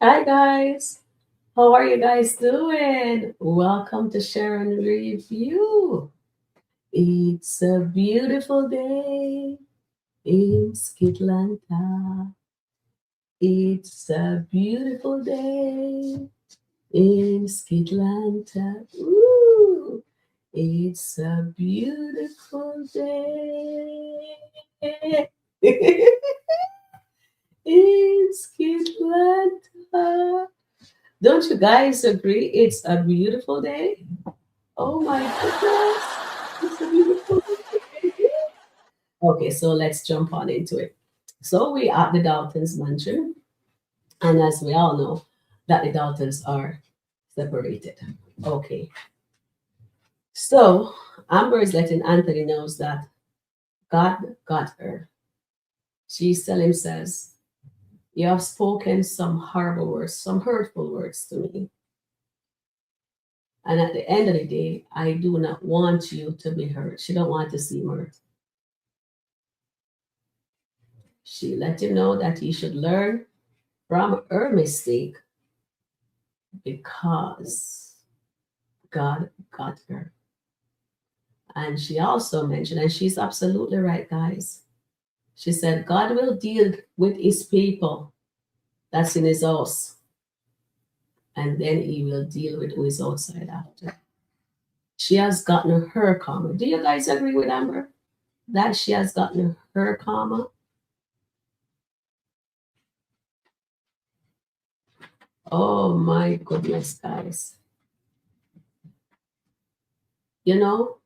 Hi guys, how are you guys doing? Welcome to Sharon Review. It's a beautiful day in SkitLanta. It's a beautiful day in SkitLanta. Ooh, it's a beautiful day in SkitLanta. Don't you guys agree? It's a beautiful day. Oh my goodness. It's a beautiful day. Okay, so let's jump on into it. So we are at the Daltons mansion, and as we all know, that the Daltons are separated. Okay. So Amber is letting Anthony knows that God got her. She's telling him says, you have spoken some horrible words, some hurtful words to me. And at the end of the day, I do not want you to be hurt. She don't want to see him hurt. She let him know that he should learn from her mistake because God got her. And she also mentioned, and she's absolutely right, guys. She said, God will deal with his people that's in his house, and then he will deal with who is outside after. She has gotten her karma. Do you guys agree with Amber? That she has gotten her karma? Oh my goodness, guys. You know,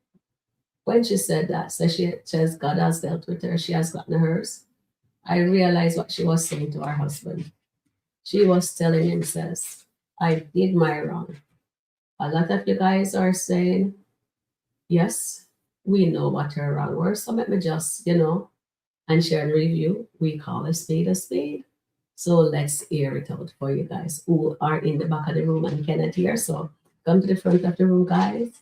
when she said that, so she says God has dealt with her, she has gotten hers. I realized what she was saying to her husband. She was telling him, says, I did my wrong. A lot of you guys are saying, yes, we know what her wrong were. So let me just, and share and review. We call a spade a spade. So let's air it out for you guys who are in the back of the room and cannot hear. So come to the front of the room, guys.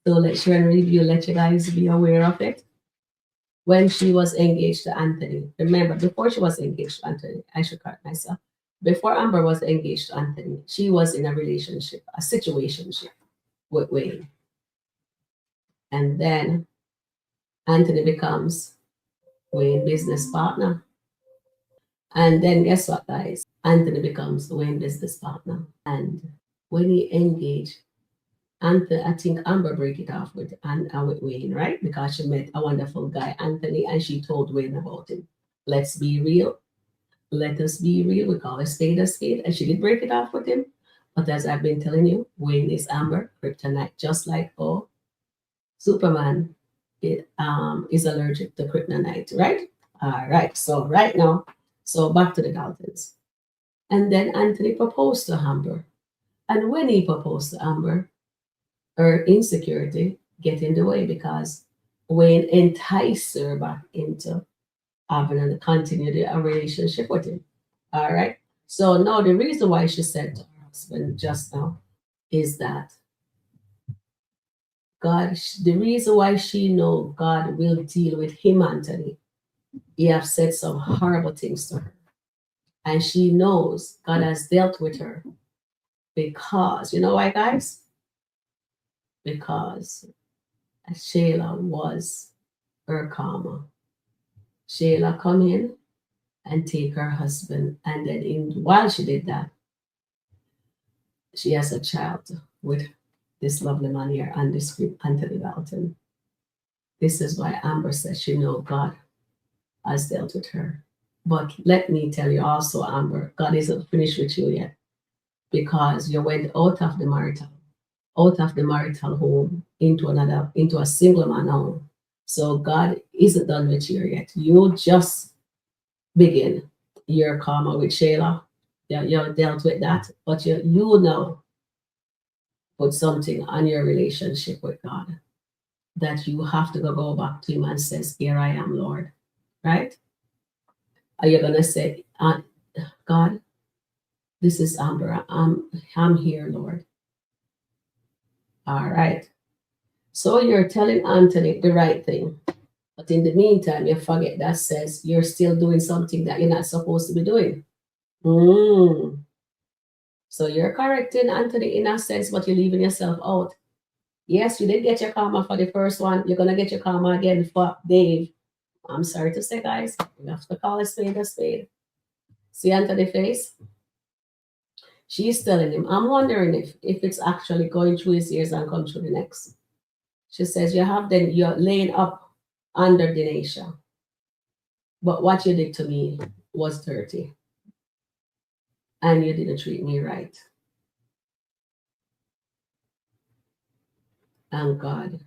So let's share and review, let you guys be aware of it. When she was engaged to Anthony, remember, before she was engaged to Anthony, I should correct myself. Before Amber was engaged to Anthony, she was in a relationship, a situationship with Wayne. And then Anthony becomes Wayne business partner. And then guess what, guys? Anthony becomes Wayne business partner. And when he engaged, Anthony, I think Amber break it off with Wayne, right? Because she met a wonderful guy, Anthony, and she told Wayne about him. Let's be real. Let us be real. We call a spade a spade. And she did break it off with him. But as I've been telling you, Wayne is Amber, kryptonite, just like Superman is allergic to kryptonite, right? All right. So right now, so back to the Daltons. And then Anthony proposed to Amber. And when he proposed to Amber, her insecurity get in the way because Wayne enticed her back into having a continued a relationship with him. All right. So now the reason why she said to her husband just now is that God, the reason why she know God will deal with him, Anthony, he have said some horrible things to her. And she knows God has dealt with her because, you know why, guys? Because Shayla was her karma. Shayla come in and take her husband, and then while she did that, she has a child with this lovely man here and this script Anthony Dalton. This is why Amber says she know God has dealt with her. But let me tell you also, Amber, God isn't finished with you yet because you went out of the marital home into a single man home. So God isn't done with you yet. You just begin your karma with Shayla. Yeah, you dealt with that, but you now put something on your relationship with God that you have to go back to him and says, here I am, Lord. Right? Are you gonna say, God, this is Amber. I'm here, Lord. All right. So you're telling Anthony the right thing. But in the meantime, you forget that says you're still doing something that you're not supposed to be doing. Mm. So you're correcting Anthony in a sense, but you're leaving yourself out. Yes, you did get your karma for the first one. You're gonna get your karma again for Dave. I'm sorry to say, guys, you have to call a spade a spade. See Anthony's face? She's telling him, I'm wondering if it's actually going through his ears and come through the next. She says, you're laying up under Denisha. But what you did to me was dirty. And you didn't treat me right. And God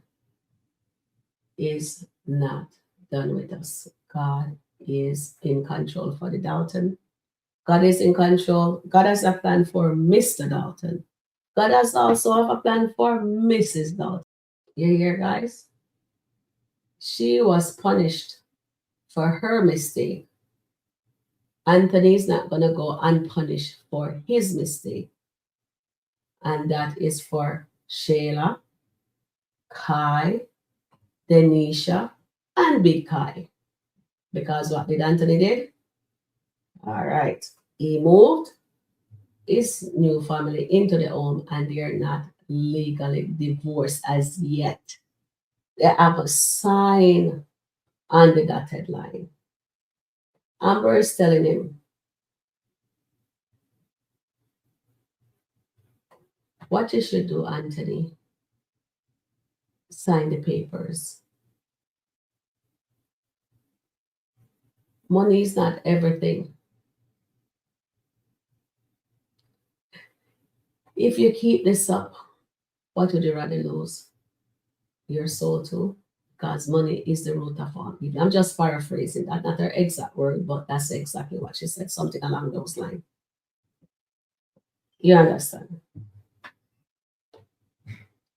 is not done with us. God is in control for the Dalton. God is in control. God has a plan for Mr. Dalton. God has also have a plan for Mrs. Dalton. You hear, guys? She was punished for her mistake. Anthony's not going to go unpunished for his mistake. And that is for Shayla, Kai, Denisha, and Big Kai. Because what did Anthony did? All right. He moved his new family into the home and they are not legally divorced as yet. They have a sign on the dotted line. Amber is telling him, what you should do, Anthony, sign the papers. Money is not everything. If you keep this up, what would you rather lose? Your soul too? Because money is the root of all evil. I'm just paraphrasing that, not her exact word, but that's exactly what she said, something along those lines. You understand?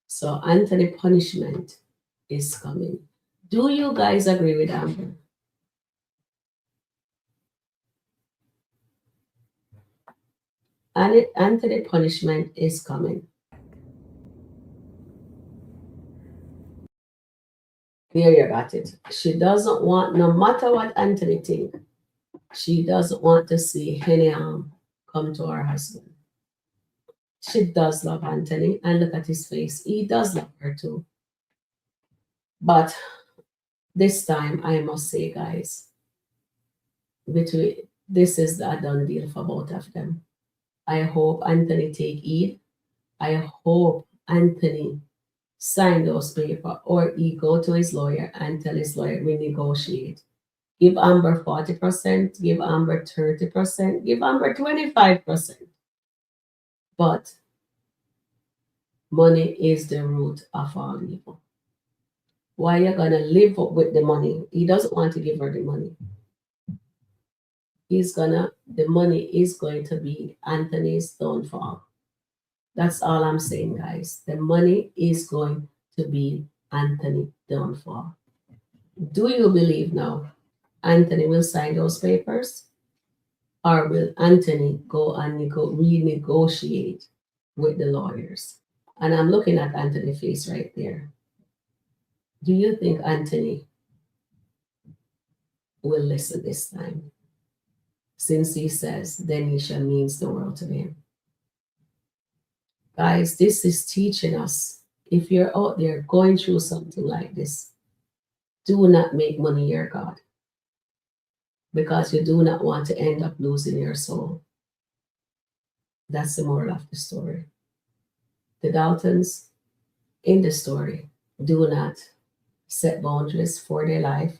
So Anthony punishment is coming. Do you guys agree with Amber? And Anthony punishment is coming. There you got it. She doesn't want, no matter what Anthony think, she doesn't want to see any harm come to her husband. She does love Anthony, and look at his face. He does love her too. But this time, I must say, guys, this is a done deal for both of them. I hope Anthony take heed. I hope Anthony sign those papers or he go to his lawyer and tell his lawyer we negotiate. Give Amber 40%, give Amber 30%, give Amber 25%. But money is the root of all evil. Why you gonna live up with the money? He doesn't want to give her the money. The money is going to be Anthony's downfall. That's all I'm saying, guys. The money is going to be Anthony's downfall. Do you believe now Anthony will sign those papers? Or will Anthony go and renegotiate with the lawyers? And I'm looking at Anthony's face right there. Do you think Anthony will listen this time? Since he says Denisha means the world to him. Guys, this is teaching us, if you're out there going through something like this, do not make money your God. Because you do not want to end up losing your soul. That's the moral of the story. The Daltons in the story do not set boundaries for their life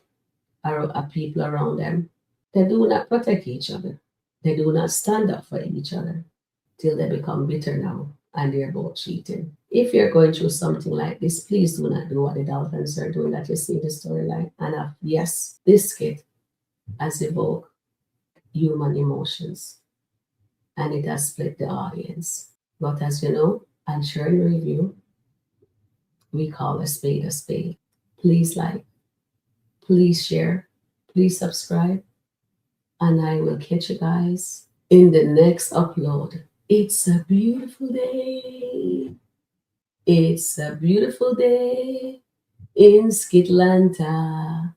or people around them. They do not protect each other. They do not stand up for each other till they become bitter now and they're both cheating. If you're going through something like this, please do not do what the Daltons are doing that you see in the storyline. And yes, this skit has evoked human emotions and it has split the audience. But as you know, and Sharon review, we call a spade a spade. Please like, please share, please subscribe, and I will catch you guys in the next upload. It's a beautiful day. It's a beautiful day in SkitLanta.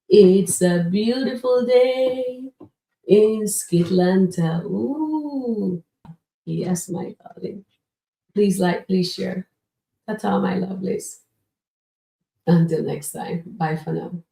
It's a beautiful day in SkitLanta. Ooh. Yes, my darling. Please like, please share. That's all, my lovelies. Until next time. Bye for now.